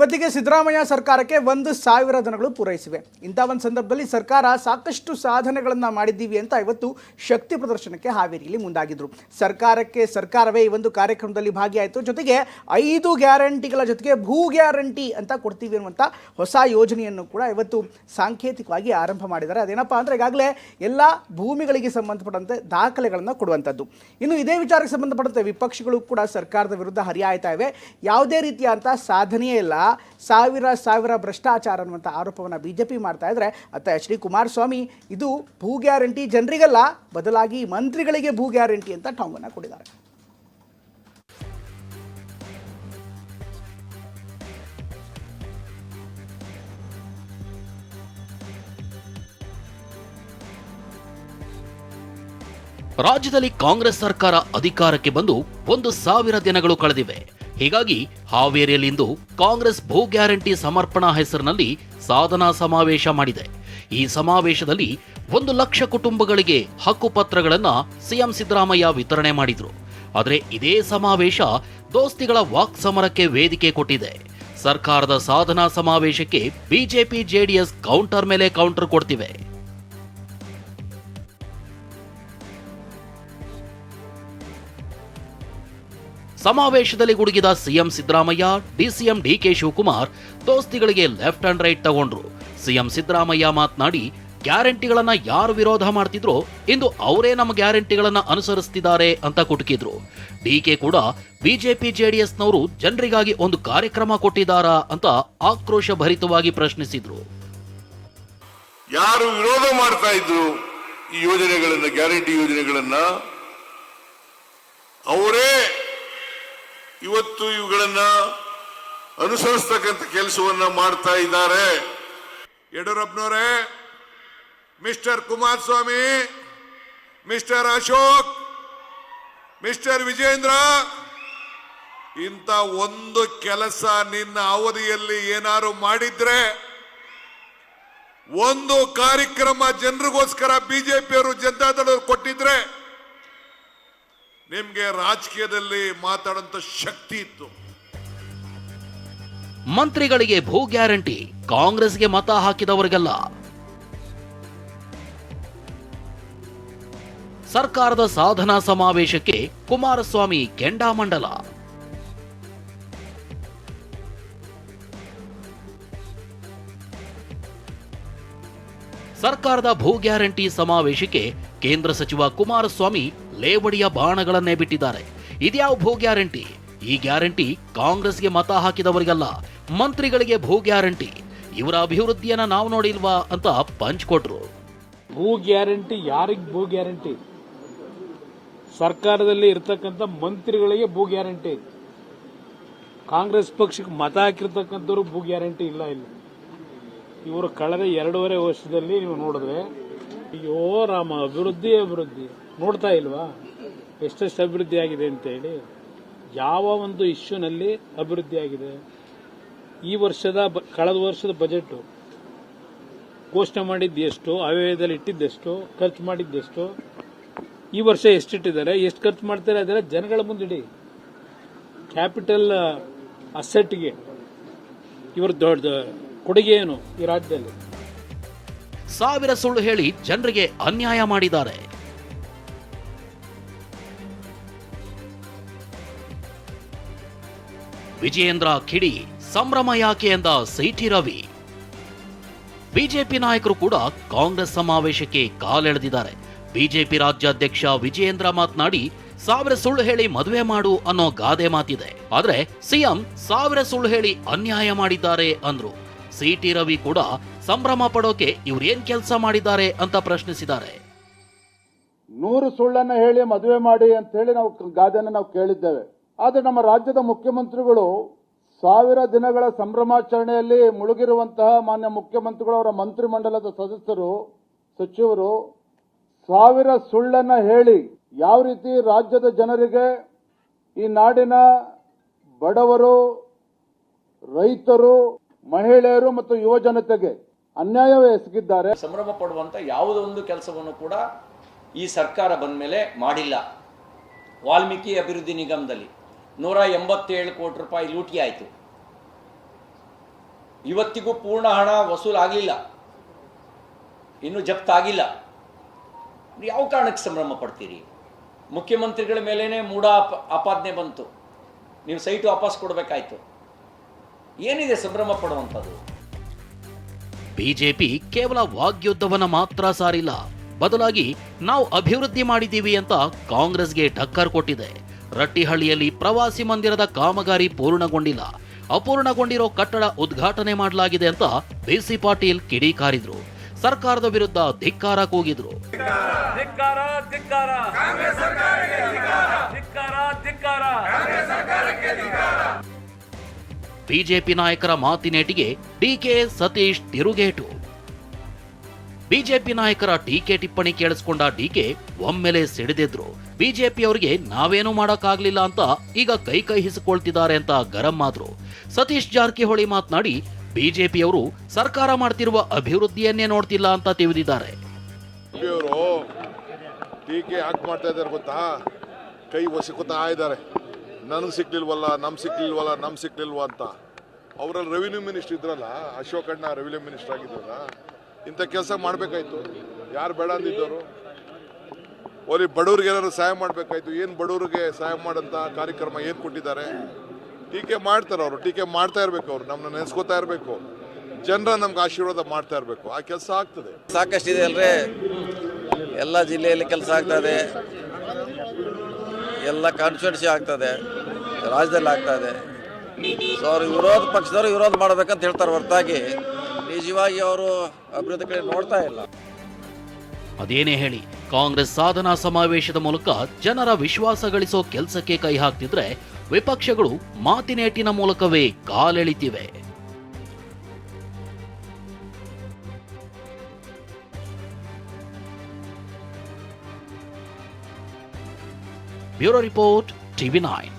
ಇವತ್ತಿಗೆ ಸಿದ್ದರಾಮಯ್ಯ ಸರ್ಕಾರಕ್ಕೆ 1,000 ದಿನಗಳು ಪೂರೈಸಿವೆ. ಇಂಥ ಒಂದು ಸಂದರ್ಭದಲ್ಲಿ ಸರ್ಕಾರ ಸಾಕಷ್ಟು ಸಾಧನೆಗಳನ್ನು ಮಾಡಿದ್ದೀವಿ ಅಂತ ಇವತ್ತು ಶಕ್ತಿ ಪ್ರದರ್ಶನಕ್ಕೆ ಹಾವೇರಿಯಲ್ಲಿ ಮುಂದಾಗಿದ್ರು. ಸರ್ಕಾರವೇ ಈ ಒಂದು ಕಾರ್ಯಕ್ರಮದಲ್ಲಿ ಭಾಗಿಯಾಯಿತು. ಜೊತೆಗೆ 5 ಗ್ಯಾರಂಟಿಗಳ ಜೊತೆಗೆ ಭೂ ಗ್ಯಾರಂಟಿ ಅಂತ ಕೊಡ್ತೀವಿ ಅನ್ನುವಂಥ ಹೊಸ ಯೋಜನೆಯನ್ನು ಕೂಡ ಇವತ್ತು ಸಾಂಕೇತಿಕವಾಗಿ ಆರಂಭ ಮಾಡಿದ್ದಾರೆ. ಅದೇನಪ್ಪ ಅಂದರೆ ಈಗಾಗಲೇ ಎಲ್ಲ ಭೂಮಿಗಳಿಗೆ ಸಂಬಂಧಪಟ್ಟಂತೆ ದಾಖಲೆಗಳನ್ನು ಕೊಡುವಂಥದ್ದು. ಇನ್ನು ಇದೇ ವಿಚಾರಕ್ಕೆ ಸಂಬಂಧಪಟ್ಟಂತೆ ವಿಪಕ್ಷಗಳು ಕೂಡ ಸರ್ಕಾರದ ವಿರುದ್ಧ ಹರಿಯಾಯ್ತಾ ಇವೆ. ಯಾವುದೇ ರೀತಿಯಾದಂಥ ಸಾಧನೆಯೇ ಇಲ್ಲ, ಸಾವಿರ ಭ್ರಷ್ಟಾಚಾರ ಅನ್ನುವಂಥ ಆರೋಪವನ್ನು ಬಿಜೆಪಿ ಮಾಡ್ತಾ ಇದ್ರೆ, ಅತ್ತ ಎಚ್ ಡಿ ಕುಮಾರಸ್ವಾಮಿ ಇದು ಭೂ ಗ್ಯಾರಂಟಿ ಜನರಿಗಲ್ಲ, ಬದಲಾಗಿ ಮಂತ್ರಿಗಳಿಗೆ ಭೂ ಗ್ಯಾರಂಟಿ ಅಂತ ಟಾಂಗನ್ನು ಕೊಟ್ಟಿದ್ದಾರೆ. ರಾಜ್ಯದಲ್ಲಿ ಕಾಂಗ್ರೆಸ್ ಸರ್ಕಾರ ಅಧಿಕಾರಕ್ಕೆ ಬಂದು 1,000 ದಿನಗಳು ಕಳೆದಿವೆ. ಹೀಗಾಗಿ ಹಾವೇರಿಯಲ್ಲಿಂದು ಕಾಂಗ್ರೆಸ್ ಭೂ ಗ್ಯಾರಂಟಿ ಸಮರ್ಪಣಾ ಹೆಸರಿನಲ್ಲಿ ಸಾಧನಾ ಸಮಾವೇಶ ಮಾಡಿದೆ. ಈ ಸಮಾವೇಶದಲ್ಲಿ 1,00,000 ಕುಟುಂಬಗಳಿಗೆ ಹಕ್ಕುಪತ್ರಗಳನ್ನ ಸಿಎಂ ಸಿದ್ದರಾಮಯ್ಯ ವಿತರಣೆ ಮಾಡಿದ್ರು. ಆದರೆ ಇದೇ ಸಮಾವೇಶ ದೋಸ್ತಿಗಳ ವಾಕ್ ಸಮರಕ್ಕೆ ವೇದಿಕೆ ಕೊಟ್ಟಿದೆ. ಸರ್ಕಾರದ ಸಾಧನಾ ಸಮಾವೇಶಕ್ಕೆ ಬಿಜೆಪಿ ಜೆಡಿಎಸ್ ಕೌಂಟರ್ ಮೇಲೆ ಕೌಂಟರ್ ಕೊಡ್ತಿವೆ. ಸಮಾವೇಶದಲ್ಲಿ ಗುಡುಗಿದ CM Siddaramaiah, DCM DK Shivakumar ದೋಸ್ತಿಗಳಿಗೆ ಲೆಫ್ಟ್ ಅಂಡ್ ರೈಟ್ ತಗೊಂಡ್ರು. ಸಿಎಂ ಸಿದ್ದರಾಮಯ್ಯ ಮಾತನಾಡಿ, ಗ್ಯಾರಂಟಿಗಳನ್ನ ಯಾರು ವಿರೋಧ ಮಾಡ್ತಿದ್ರು, ಇಂದು ಅವರೇ ನಮ್ಮ ಗ್ಯಾರಂಟಿಗಳನ್ನ ಅನುಸರಿಸ್ತಿದ್ದಾರೆ ಅಂತ ಕುಟುಕಿದ್ರು. ಡಿಕೆ ಕೂಡ ಬಿಜೆಪಿ ಜೆಡಿಎಸ್ನವರು ಜನರಿಗಾಗಿ ಒಂದು ಕಾರ್ಯಕ್ರಮ ಕೊಟ್ಟಿದ್ದಾರಾ ಅಂತ ಆಕ್ರೋಶ ಭರಿತವಾಗಿ ಪ್ರಶ್ನಿಸಿದ್ರು. ಯಾರು ವಿರೋಧ ಮಾಡ್ತಾ ಇದ್ರು ಈ ಯೋಜನೆಗಳನ್ನ, ಗ್ಯಾರಂಟಿ ಯೋಜನೆಗಳನ್ನ, ಅವರೇ ಇವತ್ತು ಇವುಗಳನ್ನ ಅನುಸರಿಸ್ತಕ್ಕಂಥ ಕೆಲಸವನ್ನ ಮಾಡ್ತಾ ಇದ್ದಾರೆ. ಯಡಿಯೂರಪ್ಪನವರೇ, mister Kumaraswamy, mister Ashok, mister Vijendra, ಇಂಥ ಒಂದು ಕೆಲಸ ನಿನ್ನ ಅವಧಿಯಲ್ಲಿ ಏನಾರು ಮಾಡಿದ್ರೆ, ಒಂದು ಕಾರ್ಯಕ್ರಮ ಜನರಿಗೋಸ್ಕರ ಬಿಜೆಪಿಯವರು ಜನತಾದಳವರು ಕೊಟ್ಟಿದ್ರೆ ನಿಮ್ಗೆ ರಾಜಕೀಯದಲ್ಲಿ ಮಾತಾಡಂತ ಶಕ್ತಿ ಇತ್ತು. ಮಂತ್ರಿಗಳಿಗೆ ಭೂ ಗ್ಯಾರಂಟಿ ಕಾಂಗ್ರೆಸ್ಗೆ ಮತ ಹಾಕಿದವರಿಗಲ್ಲ. ಸರ್ಕಾರದ ಸಾಧನಾ ಸಮಾವೇಶಕ್ಕೆ ಕುಮಾರಸ್ವಾಮಿ ಕೆಂಡಾಮಂಡಲ. ಸರ್ಕಾರದ ಭೂ ಗ್ಯಾರಂಟಿ ಸಮಾವೇಶಕ್ಕೆ ಕೇಂದ್ರ ಸಚಿವ ಕುಮಾರಸ್ವಾಮಿ ಲೇವಡಿಯ ಬಾಣಗಳನ್ನೇ ಬಿಟ್ಟಿದ್ದಾರೆ. ಇದ್ಯಾವ ಭೂ ಗ್ಯಾರಂಟಿ? ಈ ಗ್ಯಾರಂಟಿ ಕಾಂಗ್ರೆಸ್ಗೆ ಮತ ಹಾಕಿದವರಿಗಲ್ಲ, ಮಂತ್ರಿಗಳಿಗೆ ಭೂ ಗ್ಯಾರಂಟಿ. ಇವರ ಅಭಿವೃದ್ಧಿಯನ್ನ ನಾವು ನೋಡಿಲ್ವಾ ಅಂತ ಪಂಚ್ ಕೊಟ್ರು. ಭೂ ಗ್ಯಾರಂಟಿ ಯಾರಿಗೆ? ಭೂ ಗ್ಯಾರಂಟಿ ಸರ್ಕಾರದಲ್ಲಿ ಇರ್ತಕ್ಕಂಥ ಮಂತ್ರಿಗಳಿಗೆ ಭೂ ಗ್ಯಾರಂಟಿ. ಕಾಂಗ್ರೆಸ್ ಪಕ್ಷಕ್ಕೆ ಮತ ಹಾಕಿರ್ತಕ್ಕಂಥವ್ರು ಭೂ ಗ್ಯಾರಂಟಿ ಇಲ್ಲ. ಇಲ್ಲಿ ಇವರು ಕಳೆದ 2.5 ವರ್ಷದಲ್ಲಿ ನೀವು ನೋಡಿದ್ರೆ, ಅಯ್ಯೋ ರಾಮ, ಅಭಿವೃದ್ಧಿ ನೋಡ್ತಾ ಇಲ್ವಾ ಎಷ್ಟೆಷ್ಟು ಅಭಿವೃದ್ಧಿ ಆಗಿದೆ ಅಂತ ಹೇಳಿ. ಯಾವ ಒಂದು ಇಶ್ಯೂನಲ್ಲಿ ಅಭಿವೃದ್ಧಿ ಆಗಿದೆ? ಕಳೆದ ವರ್ಷದ ಬಜೆಟ್ ಘೋಷಣೆ ಮಾಡಿದ್ದು ಎಷ್ಟು, ಅವ್ಯಯದಲ್ಲಿ ಇಟ್ಟಿದ್ದೆಷ್ಟು, ಖರ್ಚು ಮಾಡಿದ್ದೆಷ್ಟು, ಈ ವರ್ಷ ಎಷ್ಟಿಟ್ಟಿದ್ದಾರೆ, ಎಷ್ಟು ಖರ್ಚು ಮಾಡ್ತಾರೆ, ಅದೆಲ್ಲ ಜನಗಳ ಮುಂದಿಡಿ. ಕ್ಯಾಪಿಟಲ್ ಅಸೆಟ್ಗೆ ಇವರು ದೊಡ್ಡ ಕೊಡುಗೆ ಏನು ಈ ರಾಜ್ಯದಲ್ಲಿ? 1000 ಸುಳ್ಳು ಹೇಳಿ ಜನರಿಗೆ ಅನ್ಯಾಯ ಮಾಡಿದ್ದಾರೆ. ವಿಜಯೇಂದ್ರ ಕಿಡಿ, ಸಂಭ್ರಮ ಯಾಕೆ ಎಂದ ಸಿಟಿ ರವಿ. ಬಿಜೆಪಿ ನಾಯಕರು ಕೂಡ ಕಾಂಗ್ರೆಸ್ ಸಮಾವೇಶಕ್ಕೆ ಕಾಲೆಳೆದಿದ್ದಾರೆ. ಬಿಜೆಪಿ ರಾಜ್ಯಾಧ್ಯಕ್ಷ ವಿಜಯೇಂದ್ರ ಮಾತನಾಡಿ, 1000 ಸುಳ್ಳು ಹೇಳಿ ಮದುವೆ ಮಾಡು ಅನ್ನೋ ಗಾದೆ ಮಾತಿದೆ, ಆದ್ರೆ ಸಿಎಂ 1000 ಸುಳ್ಳು ಹೇಳಿ ಅನ್ಯಾಯ ಮಾಡಿದ್ದಾರೆ ಅಂದ್ರು. ಸಿಟಿ ರವಿ ಕೂಡ ಸಂಭ್ರಮ ಪಡೋಕೆ ಇವ್ರೇನ್ ಕೆಲಸ ಮಾಡಿದ್ದಾರೆ ಅಂತ ಪ್ರಶ್ನಿಸಿದ್ದಾರೆ. 100 ಸುಳ್ಳನ್ನ ಹೇಳಿ ಮದುವೆ ಮಾಡಿ ಅಂತ ಹೇಳಿ ನಾವು ಗಾದೆಯನ್ನು ನಾವು ಕೇಳಿದ್ದೇವೆ. ಆದ್ರೆ ನಮ್ಮ ರಾಜ್ಯದ ಮುಖ್ಯಮಂತ್ರಿಗಳು 1000 ದಿನಗಳ ಸಂಭ್ರಮಾಚರಣೆಯಲ್ಲಿ ಮುಳುಗಿರುವಂತಹ ಮಾನ್ಯ ಮುಖ್ಯಮಂತ್ರಿಗಳು, ಅವರ ಮಂತ್ರಿಮಂಡಲದ ಸದಸ್ಯರು, ಸಚಿವರು 1000 ಸುಳ್ಳನ್ನ ಹೇಳಿ ಯಾವ ರೀತಿ ರಾಜ್ಯದ ಜನರಿಗೆ, ಈ ನಾಡಿನ ಬಡವರು, ರೈತರು, ಮಹಿಳೆಯರು ಮತ್ತು ಯುವ ಜನತೆಗೆ ಅನ್ಯಾಯವೇ ಎಸಗಿದ್ದಾರೆ. ಸಂಭ್ರಮ ಪಡುವಂತ ಯಾವುದೋ ಒಂದು ಕೆಲಸವನ್ನು ಕೂಡ ಈ ಸರ್ಕಾರ ಬಂದ ಮೇಲೆ ಮಾಡಿಲ್ಲ. ವಾಲ್ಮೀಕಿ ಅಭಿವೃದ್ಧಿ ನಿಗಮದಲ್ಲಿ 187 ಕೋಟಿ ರೂಪಾಯಿ ಲೂಟಿ ಆಯಿತು. ಇವತ್ತಿಗೂ ಪೂರ್ಣ ಹಣ ವಸೂಲಾಗಲಿಲ್ಲ, ಇನ್ನೂ ಜಪ್ತಾಗಿಲ್ಲ. ಯಾವ ಕಾರಣಕ್ಕೆ ಸಂಭ್ರಮ ಪಡ್ತೀರಿ? ಮುಖ್ಯಮಂತ್ರಿಗಳ ಮೇಲೇ ಆಪಾದನೆ ಬಂತು, ನೀವು ಸೈಟ್ ವಾಪಸ್ ಕೊಡಬೇಕಾಯ್ತು. ಏನಿದೆ ಸಂಭ್ರಮ ಪಡುವಂಥದ್ದು? ಬಿಜೆಪಿ ಕೇವಲ ವಾಗ್ಯುದ್ಧವನ್ನ ಮಾತ್ರ ಸಾರಿಲ್ಲ, ಬದಲಾಗಿ ನಾವು ಅಭಿವೃದ್ಧಿ ಮಾಡಿದ್ದೀವಿ ಅಂತ ಕಾಂಗ್ರೆಸ್ಗೆ ಟಕ್ಕರ್ ಕೊಟ್ಟಿದೆ. ರಟ್ಟಿಹಳ್ಳಿಯಲ್ಲಿ ಪ್ರವಾಸಿ ಮಂದಿರದ ಕಾಮಗಾರಿ ಪೂರ್ಣಗೊಂಡಿಲ್ಲ, ಅಪೂರ್ಣಗೊಂಡಿರೋ ಕಟ್ಟಡ ಉದ್ಘಾಟನೆ ಮಾಡಲಾಗಿದೆ ಅಂತ ಬಿಸಿ ಪಾಟೀಲ್ ಕಿಡಿಕಾರಿದ್ರು. ಸರ್ಕಾರದ ವಿರುದ್ಧ ಧಿಕ್ಕಾರ ಕೂಗಿದ್ರು. ಬಿಜೆಪಿ ನಾಯಕರ ಮಾತಿನೇಟಿಗೆ ಡಿಕೆ ಸತೀಶ್ ತಿರುಗೇಟು. ಬಿಜೆಪಿ ನಾಯಕರ ಟೀಕೆ ಟಿಪ್ಪಣಿ ಕೇಳಿಸಿಕೊಂಡ ಡಿಕೆ ಒಮ್ಮೆಲೆ ಸಿಡಿದಿದ್ರು. ಬಿಜೆಪಿಯವರಿಗೆ ನಾವೇನೂ ಮಾಡೋಕ್ಕಾಗ್ಲಿಲ್ಲ ಅಂತ ಈಗ ಕೈ ಹಿಸಿಕೊಳ್ತಿದ್ದಾರೆ ಅಂತ ಗರಂ ಆದ್ರು. ಸತೀಶ್ ಜಾರಕಿಹೊಳಿ ಮಾತನಾಡಿ ಬಿಜೆಪಿಯವರು ಸರ್ಕಾರ ಮಾಡ್ತಿರುವ ಅಭಿವೃದ್ಧಿಯನ್ನೇ ನೋಡ್ತಿಲ್ಲ ಅಂತ ತಿಳಿದಿದ್ದಾರೆ. ಟೀಕೆ ಯಾಕೆ ಮಾಡ್ತಾ ಇದ್ದಾರೆ ಗೊತ್ತಾ? ಕೈ ಒಸಕೋತಾ ಇದ್ದಾರೆ, ನನಗೆ ಸಿಕ್ಲಿಲ್ವಲ್ಲ, ನಮ್ ಸಿಕ್ಲಿಲ್ವಾ ಅಂತ. ಅವರಲ್ಲಿ ರೆವಿನ್ಯೂ ಮಿನಿಸ್ಟರ್ ಇದ್ರಲ್ಲ, ಅಶೋಕಣ್ಣ ರೆವಿನ್ಯೂ ಮಿನಿಸ್ಟರ್ ಆಗಿದ್ರಲ್ಲ, ಇಂಥ ಕೆಲಸ ಮಾಡಬೇಕಾಯ್ತು. ಯಾರು ಬೇಡ ಅಂದಿದ್ದವರು? ಓಲಿ ಬಡವ್ರಿಗೆ ಏನಾದ್ರು ಸಹಾಯ ಮಾಡಬೇಕಾಯ್ತು. ಏನು ಬಡವ್ರಿಗೆ ಸಹಾಯ ಮಾಡೋಂಥ ಕಾರ್ಯಕ್ರಮ ಏನು ಕೊಟ್ಟಿದ್ದಾರೆ? ಟೀಕೆ ಮಾಡ್ತಾರೆ ಅವರು, ಟೀಕೆ ಮಾಡ್ತಾ ಇರಬೇಕು, ಅವರು ನಮ್ಮನ್ನ ನೆನೆಸ್ಕೋತಾ ಇರಬೇಕು, ಜನರ ನಮ್ಗೆ ಆಶೀರ್ವಾದ ಮಾಡ್ತಾ ಇರಬೇಕು. ಆ ಕೆಲಸ ಆಗ್ತದೆ. ಸಾಕಷ್ಟಿದೆ ಅಲ್ರಿ, ಎಲ್ಲ ಜಿಲ್ಲೆಯಲ್ಲಿ ಕೆಲಸ ಆಗ್ತದೆ, ಎಲ್ಲ ಕಾನ್ಸ್ಟಿಟ್ಯೂನ್ಸಿ ಆಗ್ತದೆ, ರಾಜ್ಯದಲ್ಲಿ ಆಗ್ತದೆ. ಸೊ ಅವರು ವಿರೋಧ ಪಕ್ಷದವರು ವಿರೋಧ ಮಾಡಬೇಕಂತ ಹೇಳ್ತಾರೆ ಹೊರತಾಗಿ ನಿಜವಾಗಿ ಅವರು ಅಭಿವೃದ್ಧಿ ಕಡೆ ನೋಡ್ತಾ ಇಲ್ಲ. ಅದೇನೇ ಹೇಳಿ, ಕಾಂಗ್ರೆಸ್ ಸಾಧನಾ ಸಮಾವೇಶದ ಮೂಲಕ ಜನರ ವಿಶ್ವಾಸ ಗಳಿಸೋ ಕೆಲಸಕ್ಕೆ ಕೈ ಹಾಕ್ತಿದ್ರೆ, ವಿಪಕ್ಷಗಳು ಮಾತಿನೇಟಿನ ಮೂಲಕವೇ ಕಾಲೆಳಿತಿವೆ. Bureau report, TV9.